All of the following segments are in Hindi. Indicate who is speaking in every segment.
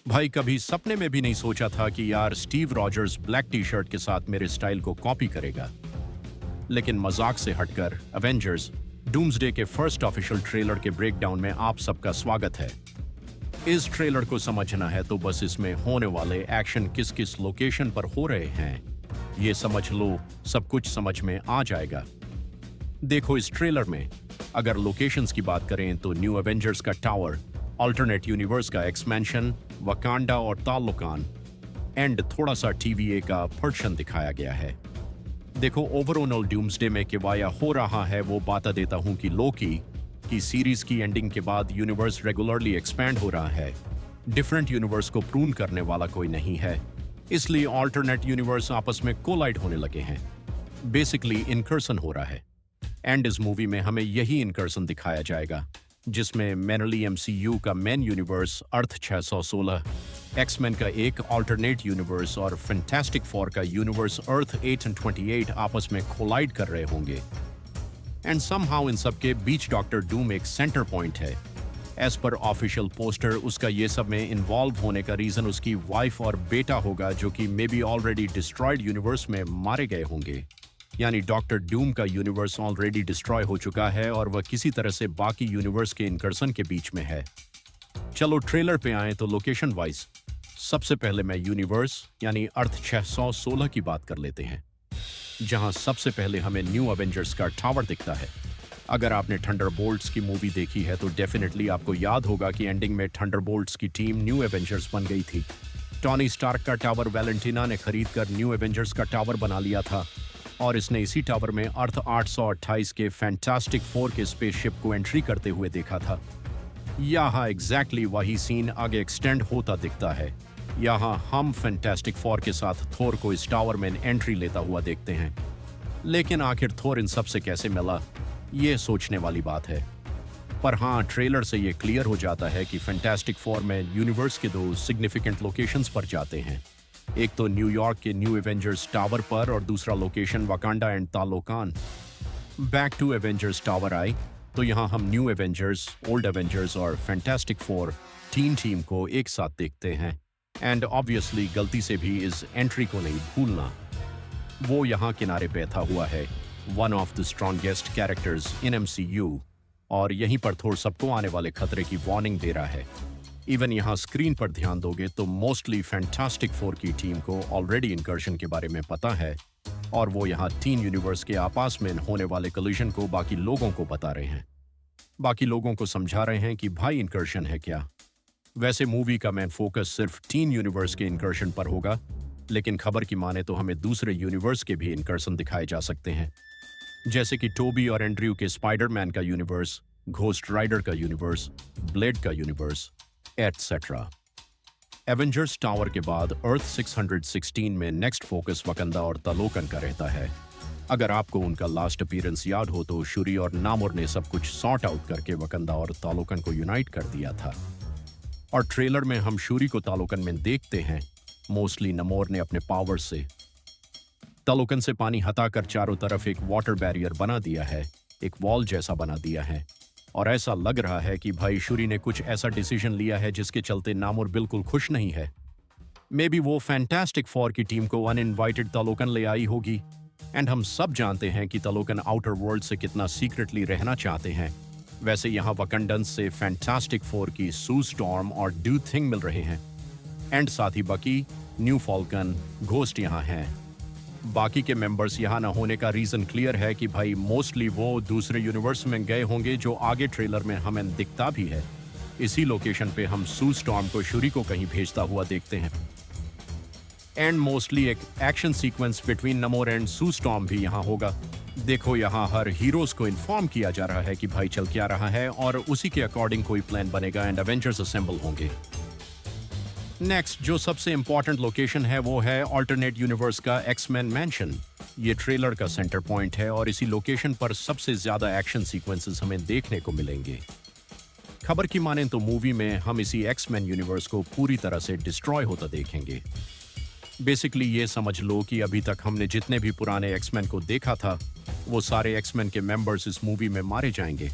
Speaker 1: भाई कभी सपने में भी नहीं सोचा था कि यार Steve Rogers black T shirt के साथ मेरे स्टाइल को कॉपी करेगा। लेकिन मजाक से हटकर एवेंजर्स डूम्सडे के फर्स्ट ऑफिशियल ट्रेलर के ब्रेकडाउन में आप सबका स्वागत है। इस ट्रेलर को समझना है तो बस इसमें होने वाले एक्शन किस किस लोकेशन पर हो रहे हैं ये समझ लो, सब कुछ समझ में आ जाएगा। देखो इस ट्रेलर में अगर लोकेशंस की बात करें तो न्यू एवेंजर्स का टावर, अल्टरनेट यूनिवर्स का एक्सपेंशन, वकांडा और ताल्लुकान एंड थोड़ा सा टीवीए का फर्शन दिखाया गया है। देखो ओवरऑल डूम्सडे में किवाया हो रहा है वो बता देता हूं कि लोकी की सीरीज की एंडिंग के बाद यूनिवर्स रेगुलरली एक्सपैंड हो रहा है। डिफरेंट यूनिवर्स को प्रून करने वाला कोई नहीं है, इसलिए ऑल्टरनेट यूनिवर्स आपस में कोलाइड होने लगे हैं। बेसिकली इनकर्सन हो रहा है एंड इस मूवी में हमें यही इनकर्सन दिखाया जाएगा, जिसमें मेनली एमसीयू का मेन यूनिवर्स अर्थ 616, एक्समैन का एक ऑल्टरनेट यूनिवर्स और फैंटास्टिक फोर का यूनिवर्स अर्थ 828 आपस में कोलाइड कर रहे होंगे। एंड समहाउ इन सब के बीच डॉक्टर डूम एक सेंटर पॉइंट है। एज पर ऑफिशियल पोस्टर उसका ये सब में इन्वॉल्व होने का रीजन उसकी वाइफ और बेटा होगा, जो कि may be already destroyed universe में मारे गए होंगे। यानी डॉक्टर डूम का यूनिवर्स ऑलरेडी डिस्ट्रॉय हो चुका है और वह किसी तरह से बाकी यूनिवर्स के इनकर्सन के बीच में है। चलो ट्रेलर पे आए तो लोकेशन वाइज सबसे पहले मैं यूनिवर्स यानी अर्थ 616 की बात कर लेते हैं, जहां सबसे पहले हमें न्यू एवेंजर्स का टावर दिखता है। अगर आपने थंडरबोल्ट्स की मूवी देखी है तो डेफिनेटली आपको याद होगा कि एंडिंग में थंडरबोल्ट्स की टीम न्यू एवेंजर्स बन गई थी। टॉनी स्टार्क का टावर वैलेंटिना ने खरीद कर न्यू एवेंजर्स का टावर बना लिया था और इसने इसी टावर में अर्थ 828 के फैंटास्टिक फोर के स्पेसशिप को एंट्री करते हुए देखा था। यहाँ एग्जैक्टली वही सीन आगे एक्सटेंड होता दिखता है। यहाँ हम फैंटास्टिक फोर के साथ थोर को इस टावर में एंट्री लेता हुआ देखते हैं। लेकिन आखिर थोर इन सब से कैसे मिला, ये सोचने वाली बात है। पर हाँ, ट्रेलर से ये क्लियर हो जाता है कि फैंटास्टिक फोर में यूनिवर्स के दो सिग्निफिकेंट लोकेशंस पर जाते हैं। एक तो न्यूयॉर्क के न्यू एवेंजर्स टावर पर और दूसरा location Wakanda and Talokan. Back to Avengers tower आए तो यहाँ हम न्यू एवेंजर्स, ओल्ड एवेंजर्स और फैंटास्टिक फोर टीम को एक साथ देखते हैं। एंड ऑब्वियसली गलती से भी इस एंट्री को नहीं भूलना, वो यहाँ किनारे बैठा हुआ है, one of the strongest characters in MCU, और यहीं पर थोर सबको आने वाले खतरे की वार्निंग दे रहा है। इवन यहाँ स्क्रीन पर ध्यान दोगे तो मोस्टली फैंटास्टिक फोर की टीम को ऑलरेडी इनकर्शन के बारे में पता है और वो यहाँ तीन यूनिवर्स के आपस में होने वाले कोलिजन को बाकी लोगों को बता रहे हैं। बाकी लोगों को समझा रहे हैं कि भाई इनकर्शन है क्या। वैसे मूवी का मेन फोकस सिर्फ तीन यूनिवर्स के इनकर्शन पर होगा, लेकिन खबर की माने तो हमें दूसरे यूनिवर्स के भी इनकर्शन दिखाए जा सकते हैं, जैसे कि टोबी और एंड्रयू के स्पाइडरमैन का यूनिवर्स, घोस्ट राइडर का यूनिवर्स, ब्लेड का यूनिवर्स एटसेट्रा। एवेंजर्स टावर के बाद अर्थ 616 में नेक्स्ट फोकस वकंदा और तालोकन का रहता है। अगर आपको उनका लास्ट अपीयरेंस याद हो तो शूरी और नामुर ने सब कुछ सॉर्ट आउट करके वकंदा और तालोकन को यूनाइट कर दिया था। और ट्रेलर में हम शूरी को तालोकन में देखते हैं। मोस्टली नमोर ने अपने पावर से तालोकन से पानी हटाकर चारों तरफ एक वाटर बैरियर बना दिया है, एक वॉल जैसा बना दिया है। और ऐसा लग रहा है कि भाई शूरी ने कुछ ऐसा डिसीजन लिया है जिसके चलते नामुर बिल्कुल खुश नहीं है। मे बी वो फैंटास्टिक फोर की टीम को अनइनवाइटेड तालोकन ले आई होगी। एंड हम सब जानते हैं कि तालोकन आउटर वर्ल्ड से कितना सीक्रेटली रहना चाहते हैं। वैसे यहाँ वकंडन से फैंटास्टिक फोर की सू स्टॉर्म और डू थिंग मिल रहे हैं। एंड साथ ही बकी, न्यू फॉल्कन, घोस्ट यहाँ हैं। बाकी के मेंबर्स यहाँ न होने का रीजन क्लियर है कि भाई मोस्टली वो दूसरे यूनिवर्स में गए होंगे, जो आगे ट्रेलर में हमें दिखता भी है। इसी लोकेशन पे हम सू स्टॉर्म को शूरी को कहीं भेजता हुआ देखते हैं। एंड मोस्टली एक action sequence between Namor and Sue Storm भी यहाँ होगा। देखो यहाँ हर हीरोज को इन्फॉर्म किया जा रहा है कि भाई चल क्या रहा है और उसी के अकॉर्डिंग कोई प्लान बनेगा एंड एवेंजर्स असेंबल होंगे। नेक्स्ट जो सबसे इंपॉर्टेंट लोकेशन है वो है ऑल्टरनेट यूनिवर्स का एक्समैन मैंशन। ये ट्रेलर का सेंटर पॉइंट है और इसी लोकेशन पर सबसे ज्यादा एक्शन सीक्वेंसेस हमें देखने को मिलेंगे। खबर की माने तो मूवी में हम इसी एक्समैन यूनिवर्स को पूरी तरह से डिस्ट्रॉय होता देखेंगे। बेसिकली ये समझ लो कि अभी तक हमने जितने भी पुराने एक्समैन को देखा था वो सारे एक्समैन के मेंबर्स इस मूवी में मारे जाएंगे।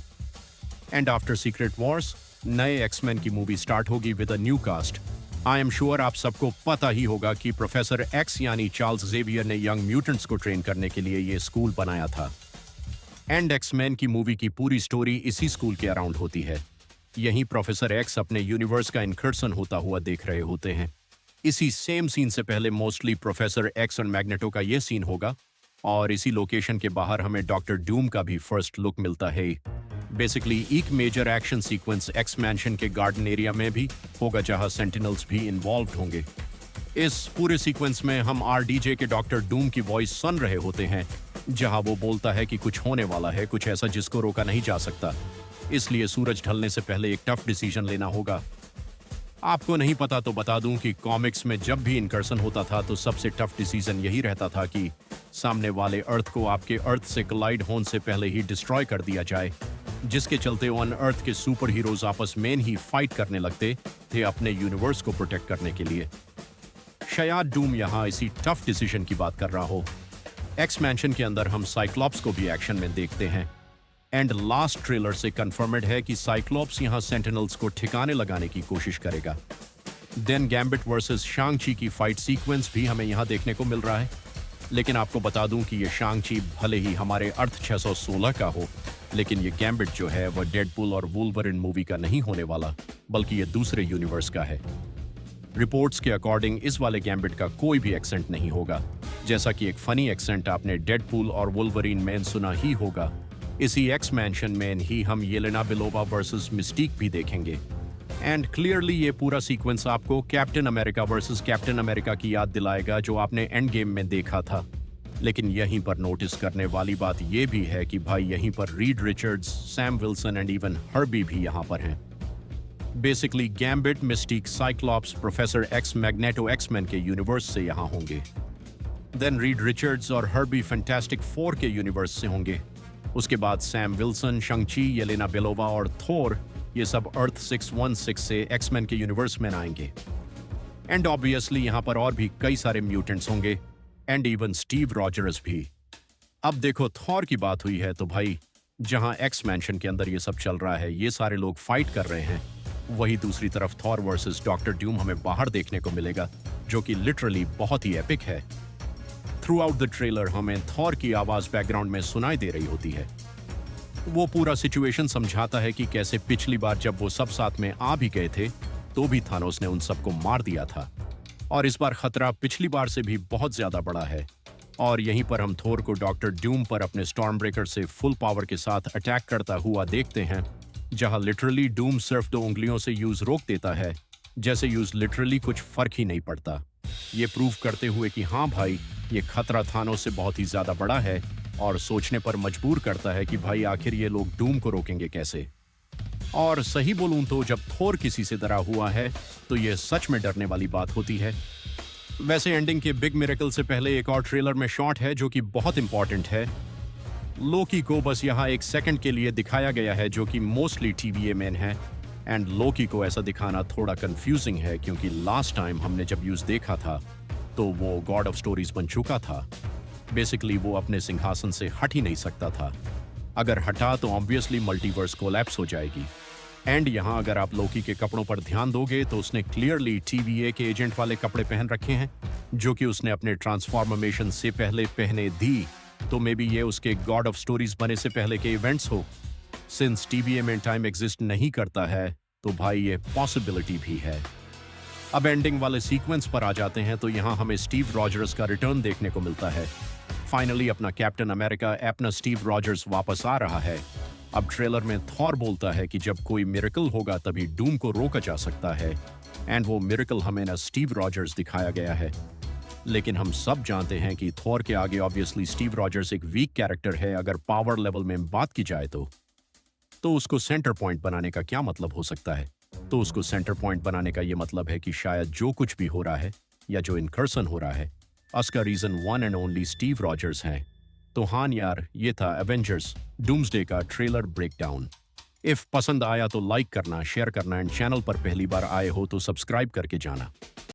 Speaker 1: एंड आफ्टर सीक्रेट वॉर्स नए एक्समैन की मूवी स्टार्ट होगी with a new cast. I am sure आप सबको पता ही होगा कि प्रोफेसर एक्स यानी चार्ल्स जेवियर ने यंग म्यूटेंट्स को ट्रेन करने के लिए ये स्कूल बनाया था। एंड एक्समैन की मूवी की पूरी स्टोरी इसी स्कूल के अराउंड होती है। यहीं प्रोफेसर एक्स अपने यूनिवर्स का इनकर्सन होता हुआ देख रहे होते हैं। इसी सेम सीन से पहले मोस्टली प्रोफेसर एक्स और मैग्नेटो का ये सीन होगा, और इसी लोकेशन के बाहर हमें डॉक्टर डूम का भी फर्स्ट लुक मिलता है। बेसिकली एक major action sequence X mansion के गार्डन एरिया में भी होगा, जहां सेंटिनल्स भी इन्वॉल्व होंगे। इस पूरे सीक्वेंस में हम आरडीजे के डॉक्टर डूम की वॉइस सुन रहे होते हैं, जहां वो बोलता है कि कुछ होने वाला है, कुछ ऐसा जिसको रोका नहीं जा सकता। इसलिए सूरज ढलने से पहले एक टफ डिसीजन लेना होगा। आपको नहीं पता तो बता दूं कि कॉमिक्स में जब भी इनकर्सन होता था तो सबसे टफ डिसीजन यही रहता था कि सामने वाले अर्थ को आपके अर्थ से कोलाइड होने से पहले ही डिस्ट्रॉय कर दिया जाए, जिसके चलते ऑन अर्थ के सुपर हीरोज आपस में ही फाइट करने लगते थे अपने यूनिवर्स को प्रोटेक्ट करने के लिए। शायद डूम यहां इसी टफ डिसीजन की बात कर रहा हो। एक्स मैंशन के अंदर हम साइक्लॉप्स को भी एक्शन में देखते हैं, एंड लास्ट ट्रेलर से कंफर्मेड है कि साइक्लॉप्स यहां सेंटिनल्स को ठिकाने लगाने की कोशिश करेगा। देन गैम्बिट वर्सेस शांग ची की फाइट सीक्वेंस भी हमें यहां देखने को मिल रहा है। लेकिन आपको बता दूं कि ये शांग ची भले ही हमारे अर्थ 616 का हो, लेकिन ये गैम्बिट जो है वह डेडपूल और वुल्वरिन मूवी का नहीं होने वाला, बल्कि ये दूसरे यूनिवर्स का है। रिपोर्ट्स के अकॉर्डिंग इस वाले गैम्बिट का कोई भी एक्सेंट नहीं होगा, जैसा कि एक फनी एक्सेंट आपने डेडपूल और वुल्वरिन में सुना ही होगा। इसी एक्स मैंशन में ही हम येलेना बेलोवा वर्सेस मिस्टीक भी देखेंगे। एंड क्लियरली ये पूरा सीक्वेंस आपको captain America versus captain America की याद दिलाएगा, जो आपने एंड गेम में देखा था। लेकिन यहीं पर नोटिस करने वाली बात यह भी है कि भाई यहीं पर Reed Richards, Sam Wilson and even Herbie भी यहां पर हैं। Basically Gambit, Mystique, Cyclops, Professor X, Magneto, X-Men के यूनिवर्स से यहां होंगे। देन रीड रिचर्ड्स और हर्बी फैंटास्टिक फोर के यूनिवर्स से होंगे। उसके बाद Sam Wilson, Shang-Chi, Yelena Belova और थोर, ये सब अर्थ 616 से एक्समैन के यूनिवर्स में आएंगे। एंड ऑब्वियसली यहां पर और भी कई सारे म्यूटेंट्स होंगे, एंड इवन स्टीव रॉजर्स भी। अब देखो, थॉर की बात हुई है तो भाई जहां एक्स मैंशन के अंदर ये सब चल रहा है, ये सारे लोग फाइट कर रहे हैं, वही दूसरी तरफ थॉर वर्सेस डॉक्टर डूम हमें बाहर देखने को मिलेगा, जो कि लिटरली बहुत ही एपिक है। थ्रू आउट द ट्रेलर हमें थॉर की आवाज बैकग्राउंड में सुनाई दे रही होती है। वो पूरा सिचुएशन समझाता है कि कैसे पिछली बार जब वो सब साथ में आ भी गए थे तो भी थानोस ने उन सबको मार दिया था, और इस बार खतरा पिछली बार से भी बहुत ज्यादा बड़ा है। और यहीं पर हम थोर को डॉक्टर डूम पर अपने स्टॉर्म ब्रेकर से फुल पावर के साथ अटैक करता हुआ देखते हैं, जहां लिटरली डूम सिर्फ 2 उंगलियों से यूज रोक देता है, जैसे यूज लिटरली कुछ फर्क ही नहीं पड़ता। ये प्रूव करते हुए कि हाँ भाई, ये खतरा थानोस से बहुत ही ज्यादा बड़ा है, और सोचने पर मजबूर करता है कि भाई आखिर ये लोग डूम को रोकेंगे कैसे। और सही बोलूं तो जब थोर किसी से डरा हुआ है तो ये सच में डरने वाली बात होती है। वैसे एंडिंग के बिग मिरेकल से पहले एक और ट्रेलर में शॉट है जो कि बहुत इंपॉर्टेंट है। लोकी को बस यहाँ 1 सेकंड के लिए दिखाया गया है, जो कि मोस्टली TVA मैन है। एंड लोकी को ऐसा दिखाना थोड़ा कंफ्यूजिंग है, क्योंकि लास्ट टाइम हमने जब यूज देखा था तो वो गॉड ऑफ स्टोरीज बन चुका था। बेसिकली वो अपने सिंहासन से हट ही नहीं सकता था। अगर हटा तो ऑब्वियसली मल्टीवर्स कोलैप्स हो जाएगी। एंड यहाँ अगर आप लोकी के कपड़ों पर ध्यान दोगे तो उसने क्लियरली TVA के एजेंट वाले कपड़े पहन रखे हैं, जो कि उसने अपने ट्रांसफॉर्मेशन से पहले पहने थी। तो मे बी ये उसके गॉड ऑफ स्टोरीज बने से पहले के इवेंट्स हो। सिंस TVA में टाइम एग्जिस्ट नहीं करता है तो भाई ये पॉसिबिलिटी भी है। अब एंडिंग वाले सीक्वेंस पर आ जाते हैं तो यहाँ हमें स्टीव रॉजर्स का रिटर्न देखने को मिलता है। फाइनली अपना कैप्टन अमेरिका, अपना स्टीव रॉजर्स वापस आ रहा है। अब ट्रेलर में थॉर बोलता है कि जब कोई मिरेकल होगा तभी डूम को रोका जा सकता है, एंड वो मिरेकल हमें ना स्टीव रॉजर्स दिखाया गया है। लेकिन हम सब जानते हैं कि थॉर के आगे ऑब्वियसली स्टीव रॉजर्स एक वीक कैरेक्टर है। अगर पावर लेवल में बात की जाए तो उसको सेंटर पॉइंट बनाने का क्या मतलब हो सकता है? तो उसको सेंटर पॉइंट बनाने का ये मतलब है कि शायद जो कुछ भी हो रहा है या जो इनकर्सन हो रहा है, उसका reason one and only Steve Rogers हैं। तो हाँ यार, ये था एवेंजर्स डूम्सडे का ट्रेलर ब्रेकडाउन। इफ पसंद आया तो लाइक करना, शेयर करना, एंड चैनल पर पहली बार आए हो तो सब्सक्राइब करके जाना।